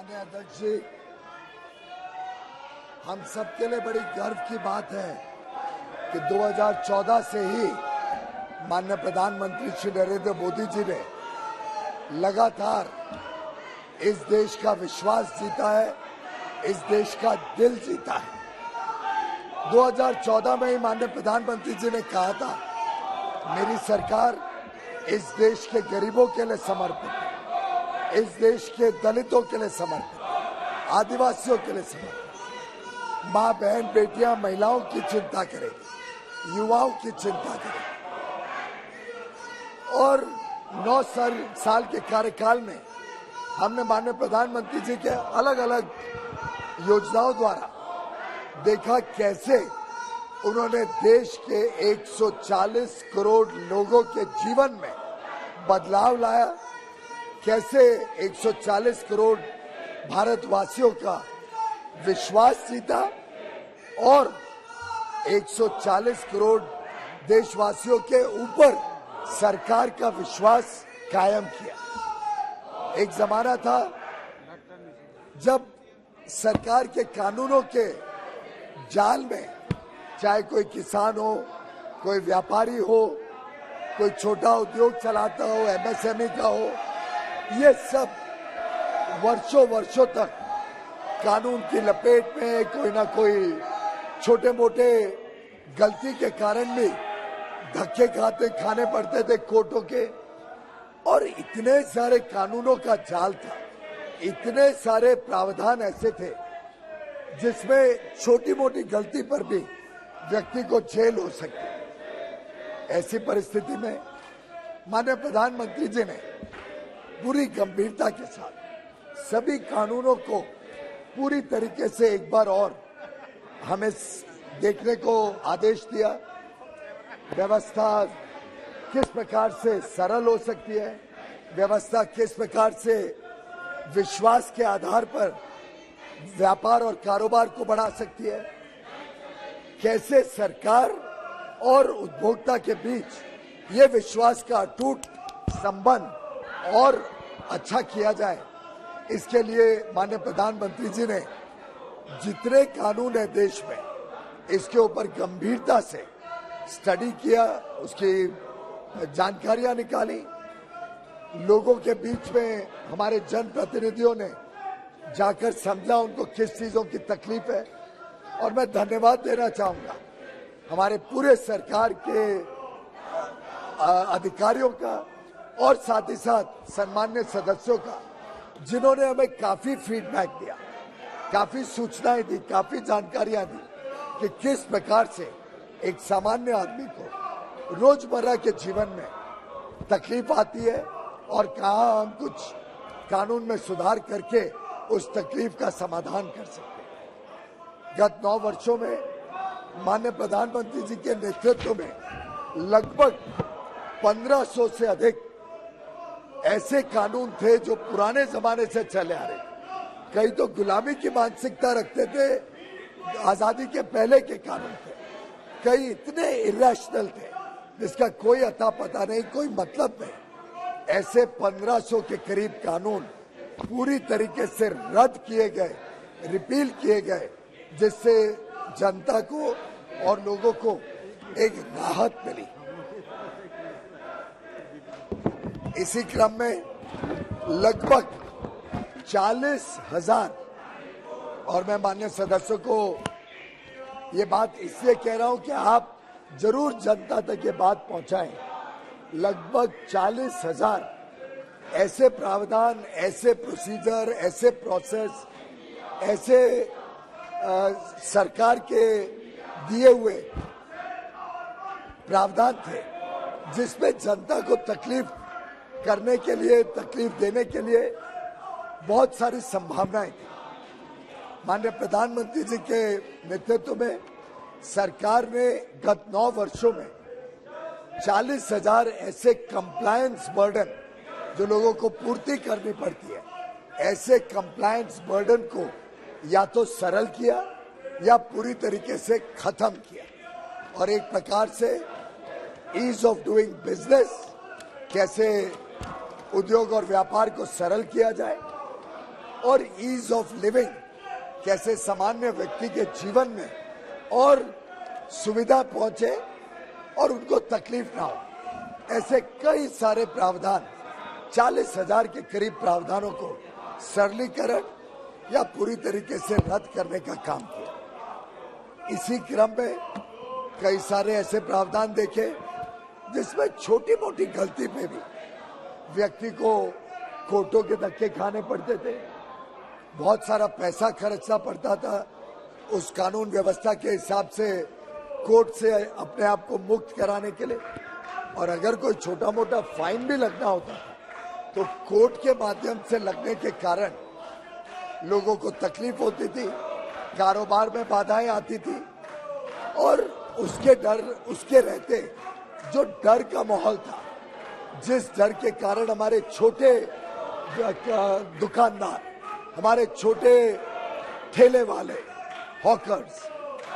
माननीय अध्यक्ष जी, हम सबके लिए बड़ी गर्व की बात है कि 2014 से ही माननीय प्रधानमंत्री श्री नरेंद्र मोदी जी ने लगातार इस देश का विश्वास जीता है, इस देश का दिल जीता है। 2014 में ही माननीय प्रधानमंत्री जी ने कहा था, मेरी सरकार इस देश के गरीबों के लिए समर्पित है, इस देश के दलितों के लिए समर्पित है, आदिवासियों के लिए समर्पित है। माँ बहन बेटियां महिलाओं की चिंता करेगी, युवाओं की चिंता करेगी। और 9 साल के कार्यकाल में हमने माननीय प्रधानमंत्री जी के अलग अलग योजनाओं द्वारा देखा कैसे उन्होंने देश के 140 करोड़ लोगों के जीवन में बदलाव लाया, कैसे 140 करोड़ भारतवासियों का विश्वास जीता और 140 करोड़ देशवासियों के ऊपर सरकार का विश्वास कायम किया। एक जमाना था जब सरकार के कानूनों के जाल में चाहे कोई किसान हो, कोई व्यापारी हो, कोई छोटा उद्योग चलाता हो, एमएसएमई का हो, ये सब वर्षों तक कानून की लपेट में कोई ना कोई छोटे मोटे गलती के कारण भी धक्के खाने पड़ते थे कोर्टों के। और इतने सारे कानूनों का जाल था, इतने सारे प्रावधान ऐसे थे जिसमें छोटी मोटी गलती पर भी व्यक्ति को जेल हो सकती। ऐसी परिस्थिति में माननीय प्रधानमंत्री जी ने पूरी गंभीरता के साथ सभी कानूनों को पूरी तरीके से एक बार और हमें देखने को आदेश दिया। व्यवस्था किस प्रकार से सरल हो सकती है, व्यवस्था किस प्रकार से विश्वास के आधार पर व्यापार और कारोबार को बढ़ा सकती है, कैसे सरकार और उपभोक्ता के बीच ये विश्वास का अटूट संबंध और अच्छा किया जाए। इसके लिए माननीय प्रधानमंत्री जी ने जितने कानून है देश में, इसके ऊपर गंभीरता से स्टडी किया, उसकी जानकारियां निकाली। लोगों के बीच में हमारे जनप्रतिनिधियों ने जाकर समझा उनको किस चीजों की तकलीफ है। और मैं धन्यवाद देना चाहूंगा हमारे पूरे सरकार के अधिकारियों का और साथ ही साथ सम्मान्य सदस्यों का, जिन्होंने हमें काफी फीडबैक दिया, काफी सूचनाएं दी, काफी जानकारियां दी कि किस प्रकार से एक सामान्य आदमी को रोजमर्रा के जीवन में तकलीफ आती है और कहाँ हम कुछ कानून में सुधार करके उस तकलीफ का समाधान कर सकते हैं। गत 9 वर्षों में माननीय प्रधानमंत्री जी के नेतृत्व में लगभग 1500 से अधिक ऐसे कानून थे जो पुराने जमाने से चले आ रहे थे। कई तो गुलामी की मानसिकता रखते थे, आजादी के पहले के कानून थे। कई इतने इरेशनल थे जिसका कोई अता पता नहीं, कोई मतलब नहीं। ऐसे 1500 के करीब कानून पूरी तरीके से रद्द किए गए, रिपील किए गए, जिससे जनता को और लोगों को एक राहत मिली। इसी क्रम में लगभग 40,000, और मैं माननीय सदस्यों को ये बात इसलिए कह रहा हूं कि आप जरूर जनता तक ये बात पहुंचाएं, लगभग 40,000 ऐसे प्रावधान, ऐसे प्रोसीजर, ऐसे प्रोसेस, ऐसे सरकार के दिए हुए प्रावधान थे जिसमें जनता को तकलीफ करने के लिए, तकलीफ देने के लिए बहुत सारी संभावनाएं थी। माननीय प्रधानमंत्री जी के नेतृत्व में सरकार ने गत 9 वर्षों में 40,000 ऐसे कंप्लायंस बर्डन जो लोगों को पूर्ति करनी पड़ती है, ऐसे कंप्लायंस बर्डन को या तो सरल किया या पूरी तरीके से खत्म किया। और एक प्रकार से ईज ऑफ डूइंग बिजनेस, कैसे उद्योग और व्यापार को सरल किया जाए, और ईज ऑफ लिविंग, कैसे सामान्य व्यक्ति के जीवन में और सुविधा पहुंचे और उनको तकलीफ ना हो। ऐसे कई सारे प्रावधान, 40,000 के करीब प्रावधानों को सरलीकरण या पूरी तरीके से रद्द करने का काम किया। इसी क्रम में कई सारे ऐसे प्रावधान देखे जिसमें छोटी मोटी गलती पे भी व्यक्ति को कोर्टों के धक्के खाने पड़ते थे, बहुत सारा पैसा खर्चना पड़ता था उस कानून व्यवस्था के हिसाब से कोर्ट से अपने आप को मुक्त कराने के लिए, और अगर कोई छोटा मोटा फाइन भी लगना होता था तो कोर्ट के माध्यम से लगने के कारण लोगों को तकलीफ होती थी, कारोबार में बाधाएं आती थी, और उसके रहते जो डर का माहौल था, जिस डर के कारण हमारे छोटे दुकानदार, हमारे छोटे ठेले वाले, हॉकर्स,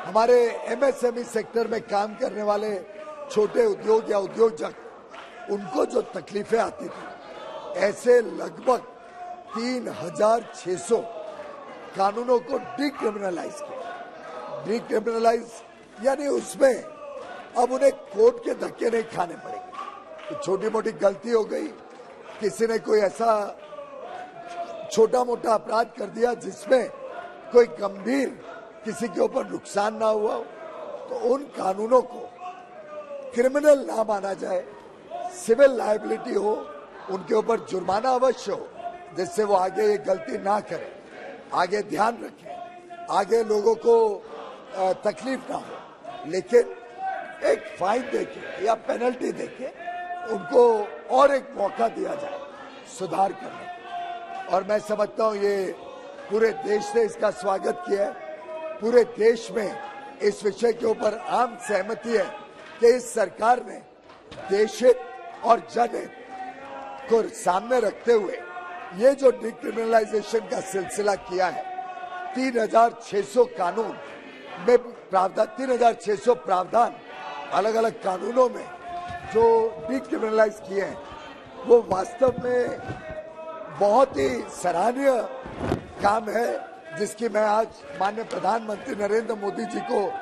हमारे एमएसएमई सेक्टर में काम करने वाले छोटे उद्योग या उद्योजक, उनको जो तकलीफें आती थी, ऐसे लगभग 3,600 कानूनों को डिक्रिमिनलाइज किया। डिक्रिमिनलाइज यानी उसमें अब उन्हें कोर्ट के धक्के नहीं खाने पड़ेंगे। तो छोटी मोटी गलती हो गई, किसी ने कोई ऐसा छोटा मोटा अपराध कर दिया जिसमें कोई गंभीर किसी के ऊपर नुकसान ना हुआ, तो उन कानूनों को क्रिमिनल ना माना जाए, सिविल लायबिलिटी हो, उनके ऊपर जुर्माना अवश्य हो, जिससे वो आगे ये गलती ना करें, आगे ध्यान रखें, आगे लोगों को तकलीफ ना हो। लेकिन एक फाइन देके या पेनल्टी देके उनको और एक मौका दिया जाए सुधार करने का। और मैं समझता हूँ ये पूरे देश ने इसका स्वागत किया है। पूरे देश में इस विषय के ऊपर आम सहमति है कि इस सरकार ने देशहित और जनहित को सामने रखते हुए ये जो डिक्रिमिनलाइजेशन का सिलसिला किया है, 3,600 कानून में प्रावधान, 3,600 प्रावधान अलग अलग कानूनों में जो डिक्रिमिनलाइज किए हैं, वो वास्तव में बहुत ही सराहनीय काम है, जिसकी मैं आज माननीय प्रधानमंत्री नरेंद्र मोदी जी को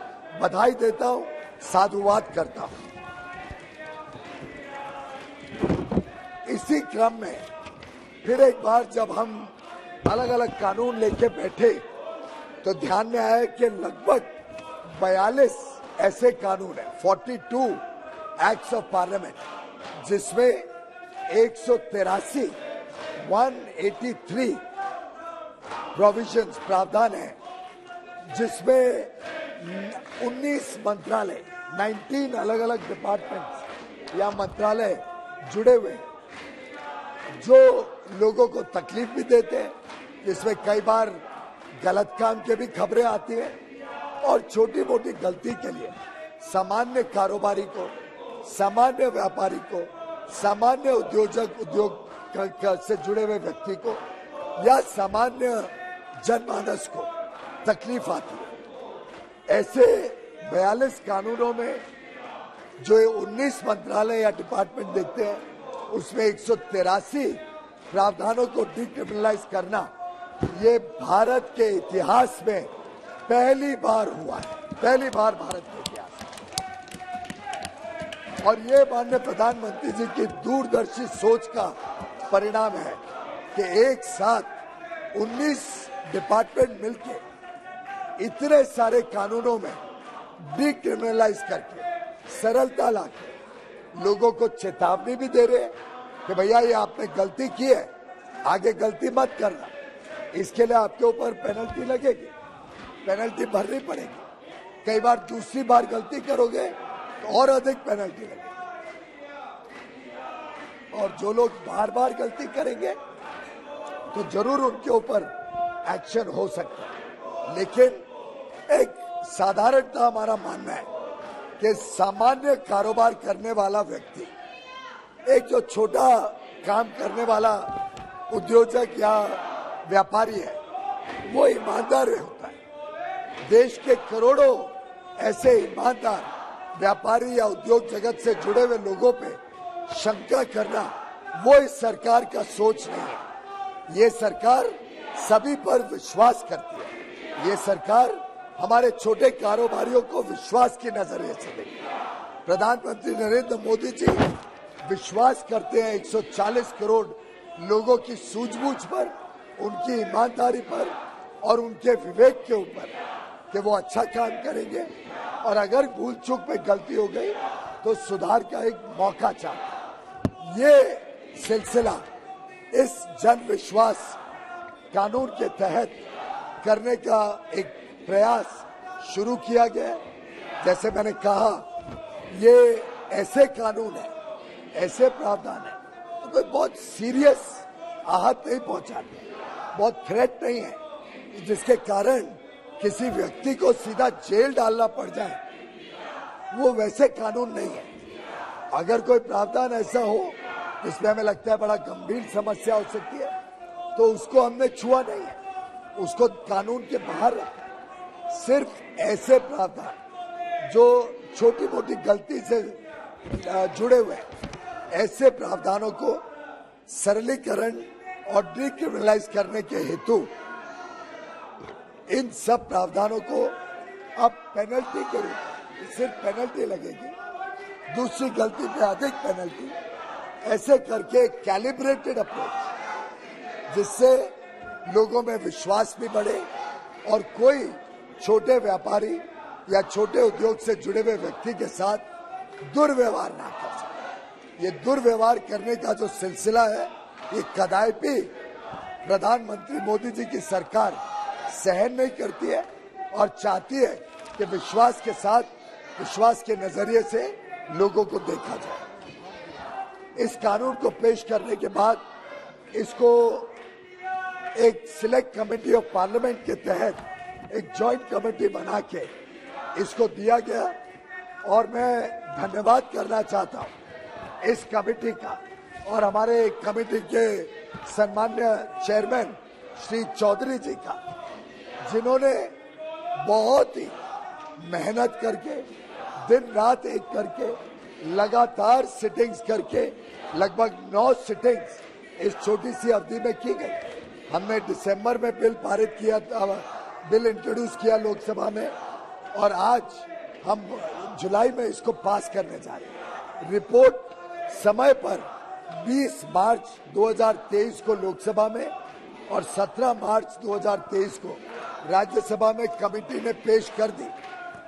बधाई देता हूं, साधुवाद करता हूं। इसी क्रम में फिर एक बार जब हम अलग अलग कानून लेके बैठे तो ध्यान में आया कि लगभग 42 ऐसे कानून है, 42 एक्ट्स ऑफ पार्लियामेंट, जिसमें 183 प्रोविजंस प्रावधान है, जिसमें 19 मंत्रालय, 19 अलग अलग डिपार्टमेंट्स या मंत्रालय जुड़े हुए हैं, जो लोगों को तकलीफ भी देते हैं, जिसमें कई बार गलत काम के भी खबरें आती हैं, और छोटी मोटी गलती के लिए सामान्य कारोबारी को, सामान्य व्यापारी को, सामान्य उद्योग से जुड़े हुए व्यक्ति को या सामान्य जनमानस को तकलीफ आती है। ऐसे 42 कानूनों में जो 19 मंत्रालय या डिपार्टमेंट देखते हैं, उसमें 183 प्रावधानों को डिक्रिमिनलाइज करना, ये भारत के इतिहास में पहली बार हुआ है, पहली बार भारत के इतिहास में। और ये माननीय प्रधानमंत्री जी की दूरदर्शी सोच का परिणाम है कि एक साथ 19 डिपार्टमेंट मिलके इतने सारे कानूनों में डिक्रिमिनलाइज करके, सरलता लाके लोगों को चेतावनी भी दे रहे हैं कि भैया ये आपने गलती की है, आगे गलती मत करना, इसके लिए आपके ऊपर पेनल्टी लगेगी, पेनल्टी भरनी पड़ेगी। कई बार दूसरी बार गलती करोगे तो और अधिक पेनल्टी लगेगी, और जो लोग बार बार गलती करेंगे तो जरूर उनके ऊपर एक्शन हो सकता है। लेकिन एक साधारणता हमारा मानना है कि सामान्य कारोबार करने वाला व्यक्ति, एक जो छोटा काम करने वाला उद्योजक या व्यापारी है, वो ईमानदार होता है। देश के करोड़ों ऐसे ईमानदार व्यापारी या उद्योग जगत से जुड़े हुए लोगों पे शंका करना, वो इस सरकार का सोच नहीं है। ये सरकार सभी पर विश्वास करती है। ये सरकार हमारे छोटे कारोबारियों को विश्वास की नजरिए से देखती है। प्रधानमंत्री नरेंद्र मोदी जी विश्वास करते हैं 140 करोड़ लोगों की सूझबूझ पर, उनकी ईमानदारी पर और उनके विवेक के ऊपर कि वो अच्छा काम करेंगे, और अगर भूल चूक में गलती हो गई तो सुधार का एक मौका चाहते। ये सिलसिला इस जन विश्वास कानून के तहत करने का एक प्रयास शुरू किया गया। जैसे मैंने कहा, ये ऐसे कानून है, ऐसे प्रावधान है तो कोई बहुत सीरियस आहत नहीं पहुंचाते, बहुत थ्रेट नहीं है जिसके कारण किसी व्यक्ति को सीधा जेल डालना पड़ जाए, वो वैसे कानून नहीं है। अगर कोई प्रावधान ऐसा हो जिसमें हमें लगता है बड़ा गंभीर समस्या हो सकती है तो उसको हमने छुआ नहीं है, उसको कानून के बाहर रखा। सिर्फ ऐसे प्रावधान जो छोटी मोटी गलती से जुड़े हुए ऐसे प्रावधानों को सरलीकरण और डिक्रिमिनलाइज करने के हेतु इन सब प्रावधानों को अब पेनल्टी के रूप में सिर्फ पेनल्टी लगेगी, दूसरी गलती पे अधिक पेनल्टी, ऐसे करके कैलिब्रेटेड अप्रोच जिससे लोगों में विश्वास भी बढ़े और कोई छोटे व्यापारी या छोटे उद्योग से जुड़े हुए व्यक्ति के साथ दुर्व्यवहार ना कर सके। ये दुर्व्यवहार करने का जो सिलसिला है ये कदापि प्रधानमंत्री मोदी जी की सरकार सहन नहीं करती है और चाहती है कि विश्वास के साथ, विश्वास के नजरिए से लोगों को देखा जाए। इस कानून को पेश करने के बाद इसको एक सिलेक्ट कमेटी ऑफ पार्लियामेंट के तहत एक जॉइंट कमेटी बना के इसको दिया गया, और मैं धन्यवाद करना चाहता हूं इस कमेटी का और हमारे कमेटी के सम्मान्य चेयरमैन श्री चौधरी जी का, जिन्होंने बहुत ही मेहनत करके दिन रात एक करके लगातार सिटिंग्स करके लगभग 9 सिटिंग्स इस छोटी सी अवधि में की गई। हमने दिसंबर में बिल पारित किया था, बिल इंट्रोड्यूस किया लोकसभा में, और आज हम जुलाई में इसको पास करने जा रहे हैं। रिपोर्ट समय पर 20 मार्च 2023 को लोकसभा में और 17 मार्च 2023 को राज्यसभा में कमेटी ने पेश कर दी।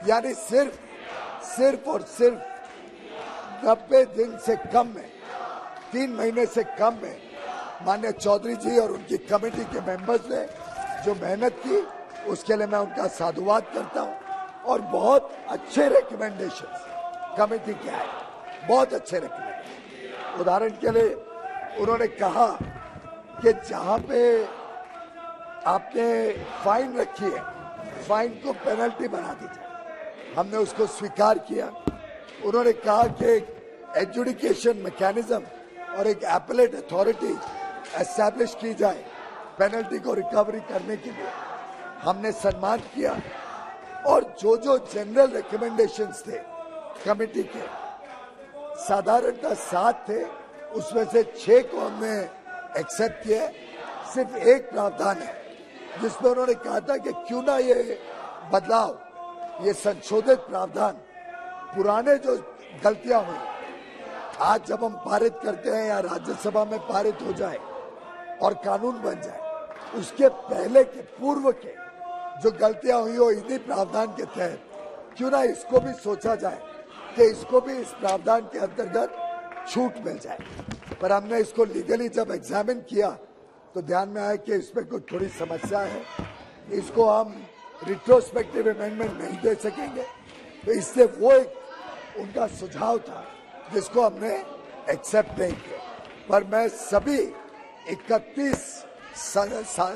यानी सिर्फ और सिर्फ 90 दिन से कम में, 3 महीने से कम में माननीय चौधरी जी और उनकी कमेटी के मेंबर्स ने जो मेहनत की उसके लिए मैं उनका साधुवाद करता हूं। और बहुत अच्छे रिकमेंडेशंस कमेटी के आए, बहुत अच्छे रिकमेंडेशन। उदाहरण के लिए उन्होंने कहा कि जहां पे आपने फाइन रखी है, फाइन को पेनल्टी बना दी जाए, हमने उसको स्वीकार किया। उन्होंने कहा कि एक एडजुडिकेशन मैकेनिज्म और एक एपेलेट अथॉरिटी एस्टैब्लिश की जाए पेनल्टी को रिकवरी करने के लिए, हमने सम्मान किया। और जो जो जनरल रिकमेंडेशंस थे कमेटी के, साधारणतः 7 थे, उसमें से 6 को हमने एक्सेप्ट किया। सिर्फ एक प्रावधान है जिसमें उन्होंने कहा था कि क्यों ना ये बदलाव, ये संशोधित प्रावधान पुराने जो गलतियां हुई आज जब हम पारित करते हैं या राज्यसभा में पारित हो जाए और कानून बन जाए, उसके पहले के पूर्व के जो गलतियां हुई हो इन्हीं प्रावधान के तहत क्यों ना इसको भी सोचा जाए कि इसको भी इस प्रावधान के अंतर्गत छूट मिल जाए। पर हमने इसको लीगली जब एग्जामिन किया तो ध्यान में आया कि इसमें कुछ थोड़ी समस्या है, इसको हम रिट्रोस्पेक्टिव अमेंडमेंट नहीं दे सकेंगे। तो इससे वो एक उनका सुझाव था जिसको हमने एक्सेप्ट नहीं किया। पर मैं सभी 31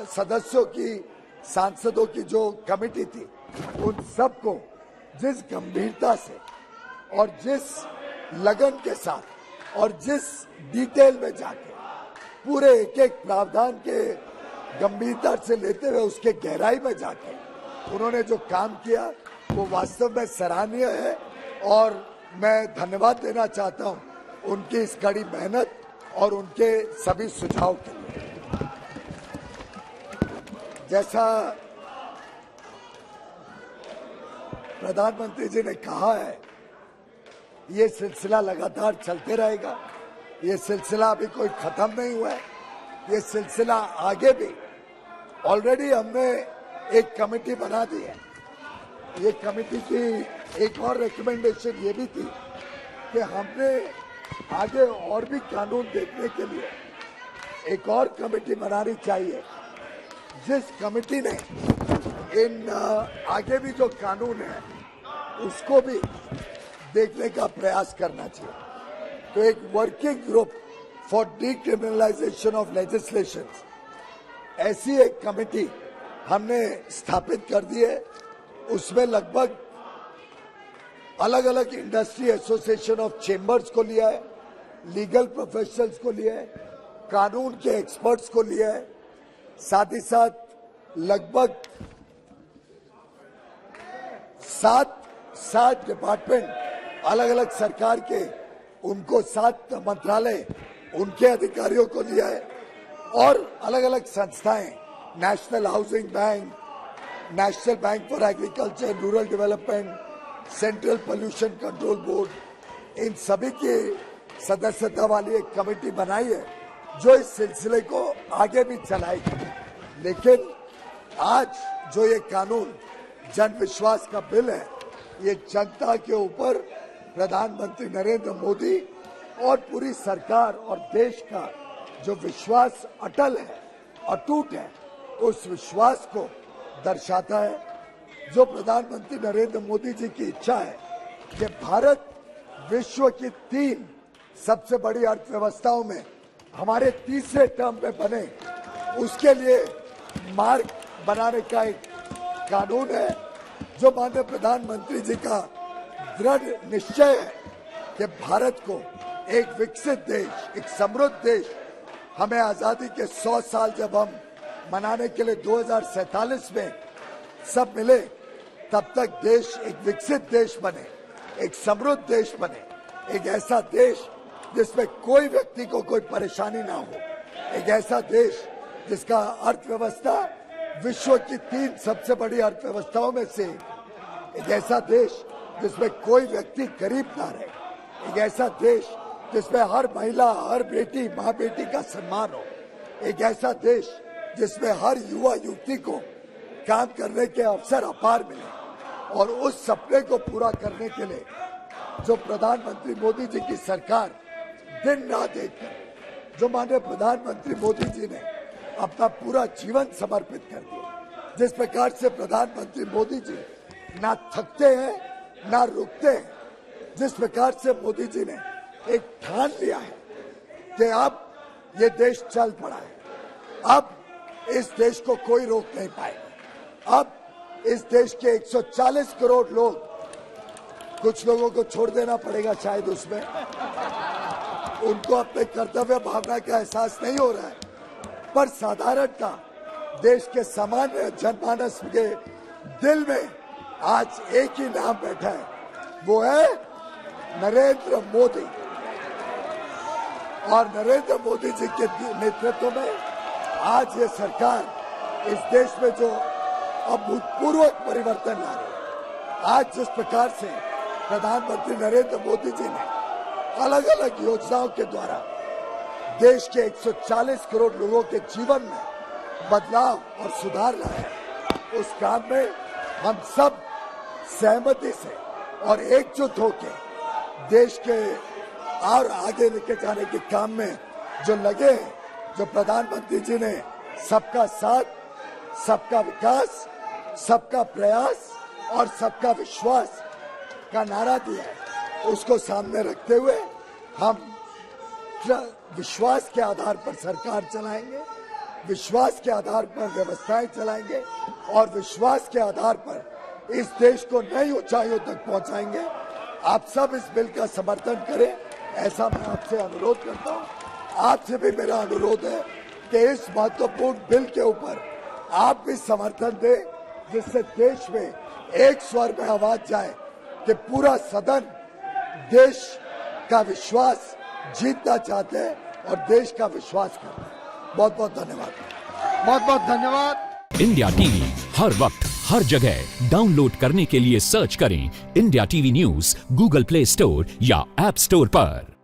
सदस्यों की, सांसदों की जो कमेटी थी, उन सबको जिस गंभीरता से और जिस लगन के साथ और जिस डिटेल में जाके पूरे एक एक प्रावधान के गंभीरता से लेते हुए उसके गहराई में जाके उन्होंने जो काम किया वो वास्तव में सराहनीय है। और मैं धन्यवाद देना चाहता हूं उनकी इस कड़ी मेहनत और उनके सभी सुझाव के लिए। जैसा प्रधानमंत्री जी ने कहा है, ये सिलसिला लगातार चलते रहेगा। ये सिलसिला अभी कोई खत्म नहीं हुआ है। ये सिलसिला आगे भी, ऑलरेडी हमने एक कमेटी बना दी है। ये कमेटी की एक और रिकमेंडेशन ये भी थी कि हमने आगे और भी कानून देखने के लिए एक और कमेटी बनानी चाहिए, जिस कमेटी ने इन आगे भी जो कानून है उसको भी देखने का प्रयास करना चाहिए। तो एक working group for decriminalisation of legislation, ऐसी एक कमेटी हमने स्थापित कर दी है। उसमें लगभग अलग अलग इंडस्ट्री एसोसिएशन ऑफ चेंबर्स को लिया है, लीगल प्रोफेशनल्स को लिया है, कानून के एक्सपर्ट्स को लिया है, साथ ही साथ लगभग 7 डिपार्टमेंट अलग अलग सरकार के, उनको 7 मंत्रालय, उनके अधिकारियों को लिया है, और अलग अलग संस्थाएं, national housing bank, national bank for agriculture rural development, central pollution control board, इन सभी की सदस्यता वाली एक कमेटी बनाई है जो इस सिलसिले को आगे भी चलाएगी। लेकिन आज जो ये कानून जन विश्वास का बिल है, ये जनता के ऊपर प्रधानमंत्री नरेंद्र मोदी और पूरी सरकार और देश का जो विश्वास अटल है, अटूट है, उस विश्वास को दर्शाता है। जो प्रधानमंत्री नरेंद्र मोदी जी की इच्छा है कि भारत विश्व की 3 सबसे बड़ी अर्थव्यवस्थाओं में हमारे तीसरे टर्म में बने, उसके लिए मार्ग बनाने का एक कानून है, जो माननीय प्रधानमंत्री जी का दृढ़ निश्चय है कि भारत को एक विकसित देश, एक समृद्ध देश, हमें आजादी के 100 साल जब हम मनाने के लिए 2047 में सब मिले, तब तक देश एक विकसित देश बने, एक समृद्ध देश बने, एक ऐसा देश जिसमें कोई व्यक्ति को कोई परेशानी ना हो, एक ऐसा देश जिसका अर्थव्यवस्था विश्व की 3 सबसे बड़ी अर्थव्यवस्थाओं में से, एक ऐसा देश जिसमें कोई व्यक्ति गरीब ना रहे, एक ऐसा देश जिसमें हर महिला, हर बेटी, माँ बेटी का सम्मान हो, एक ऐसा देश जिसमें हर युवा युवती को काम करने के अवसर अपार मिले। और उस सपने को पूरा करने के लिए जो प्रधानमंत्री मोदी जी की सरकार दिन रात एक कर, जो माननीय प्रधानमंत्री मोदी जी ने अपना पूरा जीवन समर्पित कर दिया, जिस प्रकार से प्रधानमंत्री मोदी जी ना थकते हैं ना रुकते हैं, जिस प्रकार से मोदी जी ने एक ठान लिया है कि अब ये देश चल पड़ा है, अब इस देश को कोई रोक नहीं पाएगा। अब इस देश के 140 करोड़ लोग, कुछ लोगों को छोड़ देना पड़ेगा शायद उसमें, उनको अपने कर्तव्य भावना का एहसास नहीं हो रहा है, पर साधारणता देश के सामान्य जनमानस के दिल में आज एक ही नाम बैठा है, वो है नरेंद्र मोदी। और नरेंद्र मोदी जी के नेतृत्व में आज ये सरकार इस देश में जो अभूतपूर्व परिवर्तन ला रही है। आज जिस प्रकार से प्रधानमंत्री नरेंद्र मोदी जी ने अलग अलग योजनाओं के द्वारा देश के 140 करोड़ लोगों के जीवन में बदलाव और सुधार लाया है, उस काम में हम सब सहमति से और एकजुट होकर देश के और आगे लेके जाने के काम में जो लगे हैं, जो प्रधानमंत्री जी ने सबका साथ, सबका विकास, सबका प्रयास और सबका विश्वास का नारा दिया है, उसको सामने रखते हुए हम विश्वास के आधार पर सरकार चलाएंगे, विश्वास के आधार पर व्यवस्थाएं चलाएंगे और विश्वास के आधार पर इस देश को नई ऊंचाइयों तक पहुंचाएंगे। आप सब इस बिल का समर्थन करें, ऐसा मैं आपसे अनुरोध करता हूं। आपसे भी मेरा अनुरोध है कि इस महत्वपूर्ण बिल के ऊपर आप भी समर्थन दें, जिससे देश में एक स्वर में आवाज जाए कि पूरा सदन देश का विश्वास जीतना चाहते हैं और देश का विश्वास करते हैं। बहुत बहुत धन्यवाद। बहुत बहुत धन्यवाद। इंडिया टीवी हर वक्त हर जगह डाउनलोड करने के लिए सर्च करें India TV news Google play store या ऐप स्टोर पर।